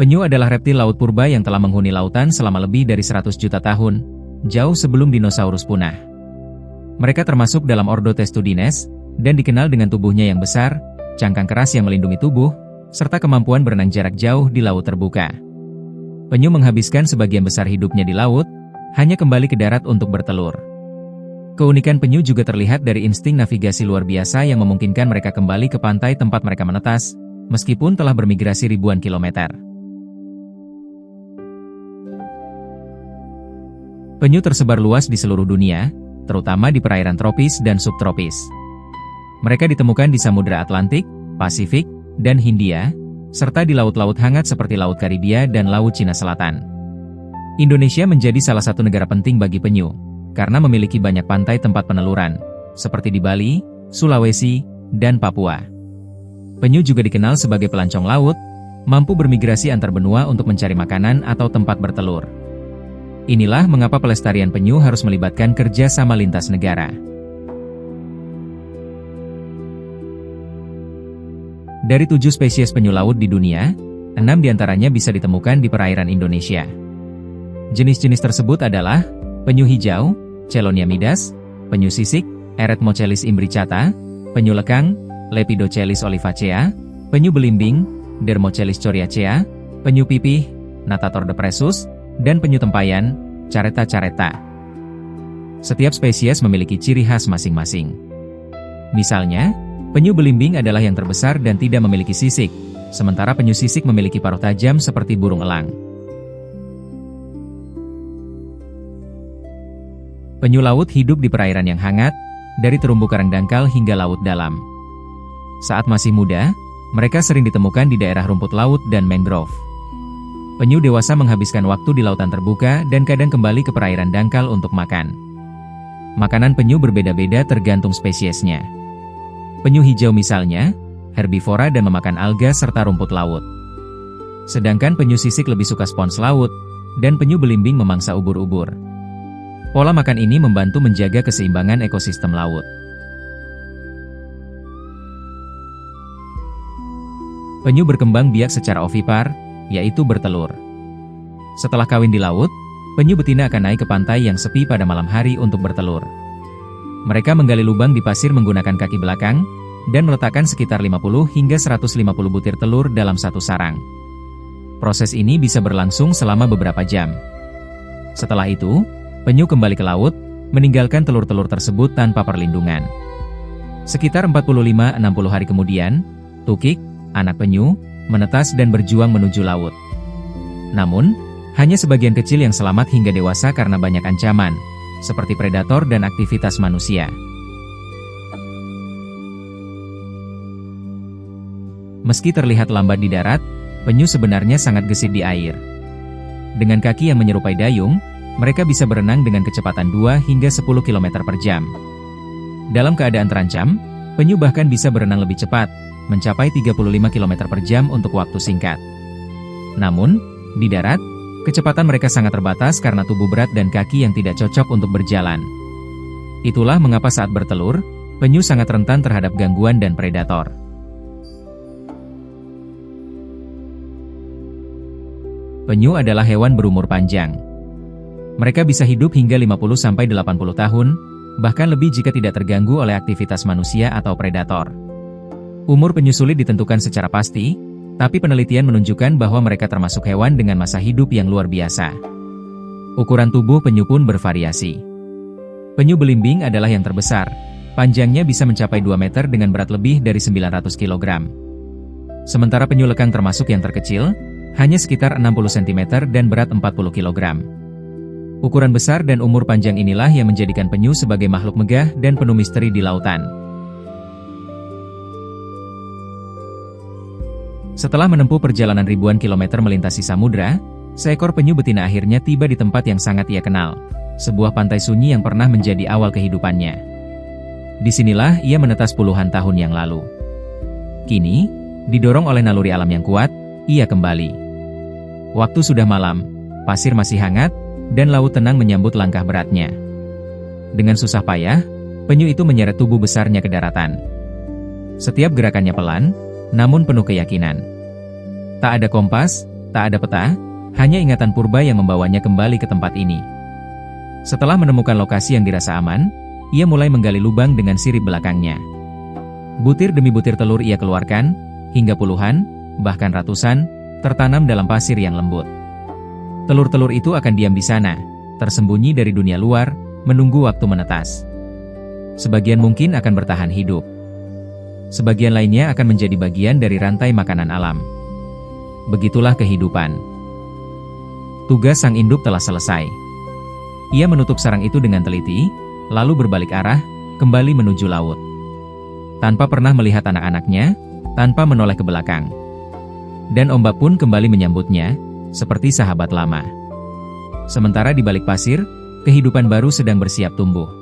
Penyu adalah reptil laut purba yang telah menghuni lautan selama lebih dari 100 juta tahun, jauh sebelum dinosaurus punah. Mereka termasuk dalam ordo Testudines, dan dikenal dengan tubuhnya yang besar, cangkang keras yang melindungi tubuh, serta kemampuan berenang jarak jauh di laut terbuka. Penyu menghabiskan sebagian besar hidupnya di laut, hanya kembali ke darat untuk bertelur. Keunikan penyu juga terlihat dari insting navigasi luar biasa yang memungkinkan mereka kembali ke pantai tempat mereka menetas, meskipun telah bermigrasi ribuan kilometer. Penyu tersebar luas di seluruh dunia, terutama di perairan tropis dan subtropis. Mereka ditemukan di Samudra Atlantik, Pasifik, dan Hindia, serta di laut-laut hangat seperti Laut Karibia dan Laut Cina Selatan. Indonesia menjadi salah satu negara penting bagi penyu, karena memiliki banyak pantai tempat peneluran, seperti di Bali, Sulawesi, dan Papua. Penyu juga dikenal sebagai pelancong laut, mampu bermigrasi antar benua untuk mencari makanan atau tempat bertelur. Inilah mengapa pelestarian penyu harus melibatkan kerja sama lintas negara. Dari 7 spesies penyu laut di dunia, 6 diantaranya bisa ditemukan di perairan Indonesia. Jenis-jenis tersebut adalah penyu hijau, Chelonia midas, penyu sisik, Eretmochelis imbricata, penyu lekang, Lepidochelis olivacea, penyu belimbing, Dermochelis coriacea, penyu pipih, Natator depressus, dan penyu tempayan, Caretta caretta. Setiap spesies memiliki ciri khas masing-masing. Misalnya, penyu belimbing adalah yang terbesar dan tidak memiliki sisik, sementara penyu sisik memiliki paruh tajam seperti burung elang. Penyu laut hidup di perairan yang hangat, dari terumbu karang dangkal hingga laut dalam. Saat masih muda, mereka sering ditemukan di daerah rumput laut dan mangrove. Penyu dewasa menghabiskan waktu di lautan terbuka dan kadang kembali ke perairan dangkal untuk makan. Makanan penyu berbeda-beda tergantung spesiesnya. Penyu hijau misalnya, herbivora dan memakan alga serta rumput laut. Sedangkan penyu sisik lebih suka spons laut, dan penyu belimbing memangsa ubur-ubur. Pola makan ini membantu menjaga keseimbangan ekosistem laut. Penyu berkembang biak secara ovipar, yaitu bertelur. Setelah kawin di laut, penyu betina akan naik ke pantai yang sepi pada malam hari untuk bertelur. Mereka menggali lubang di pasir menggunakan kaki belakang, dan meletakkan sekitar 50 hingga 150 butir telur dalam satu sarang. Proses ini bisa berlangsung selama beberapa jam. Setelah itu, penyu kembali ke laut, meninggalkan telur-telur tersebut tanpa perlindungan. Sekitar 45-60 hari kemudian, tukik, anak penyu, menetas dan berjuang menuju laut. Namun, hanya sebagian kecil yang selamat hingga dewasa karena banyak ancaman, seperti predator dan aktivitas manusia. Meski terlihat lambat di darat, penyu sebenarnya sangat gesit di air. Dengan kaki yang menyerupai dayung, mereka bisa berenang dengan kecepatan 2 hingga 10 km per jam. Dalam keadaan terancam, penyu bahkan bisa berenang lebih cepat, mencapai 35 km per jam untuk waktu singkat. Namun, di darat, kecepatan mereka sangat terbatas karena tubuh berat dan kaki yang tidak cocok untuk berjalan. Itulah mengapa saat bertelur, penyu sangat rentan terhadap gangguan dan predator. Penyu adalah hewan berumur panjang. Mereka bisa hidup hingga 50-80 tahun, bahkan lebih jika tidak terganggu oleh aktivitas manusia atau predator. Umur penyu sulit ditentukan secara pasti, tapi penelitian menunjukkan bahwa mereka termasuk hewan dengan masa hidup yang luar biasa. Ukuran tubuh penyu pun bervariasi. Penyu belimbing adalah yang terbesar, panjangnya bisa mencapai 2 meter dengan berat lebih dari 900 kg. Sementara penyu lekang termasuk yang terkecil, hanya sekitar 60 cm dan berat 40 kg. Ukuran besar dan umur panjang inilah yang menjadikan penyu sebagai makhluk megah dan penuh misteri di lautan. Setelah menempuh perjalanan ribuan kilometer melintasi samudra, seekor penyu betina akhirnya tiba di tempat yang sangat ia kenal, sebuah pantai sunyi yang pernah menjadi awal kehidupannya. Disinilah ia menetas puluhan tahun yang lalu. Kini, didorong oleh naluri alam yang kuat, ia kembali. Waktu sudah malam, pasir masih hangat, dan laut tenang menyambut langkah beratnya. Dengan susah payah, penyu itu menyeret tubuh besarnya ke daratan. Setiap gerakannya pelan, namun penuh keyakinan. Tak ada kompas, Tak ada peta, hanya ingatan purba yang membawanya kembali ke tempat ini. Setelah menemukan lokasi yang dirasa aman, ia mulai menggali lubang dengan sirip belakangnya. Butir demi butir telur ia keluarkan, hingga puluhan, bahkan ratusan, tertanam dalam pasir yang lembut. Telur-telur itu akan diam di sana, tersembunyi dari dunia luar, menunggu waktu menetas. Sebagian mungkin akan bertahan hidup. Sebagian lainnya akan menjadi bagian dari rantai makanan alam. Begitulah kehidupan. Tugas sang induk telah selesai. Ia menutup sarang itu dengan teliti, lalu berbalik arah, kembali menuju laut. Tanpa pernah melihat anak-anaknya, tanpa menoleh ke belakang. Dan ombak pun kembali menyambutnya, seperti sahabat lama. Sementara di balik pasir, kehidupan baru sedang bersiap tumbuh.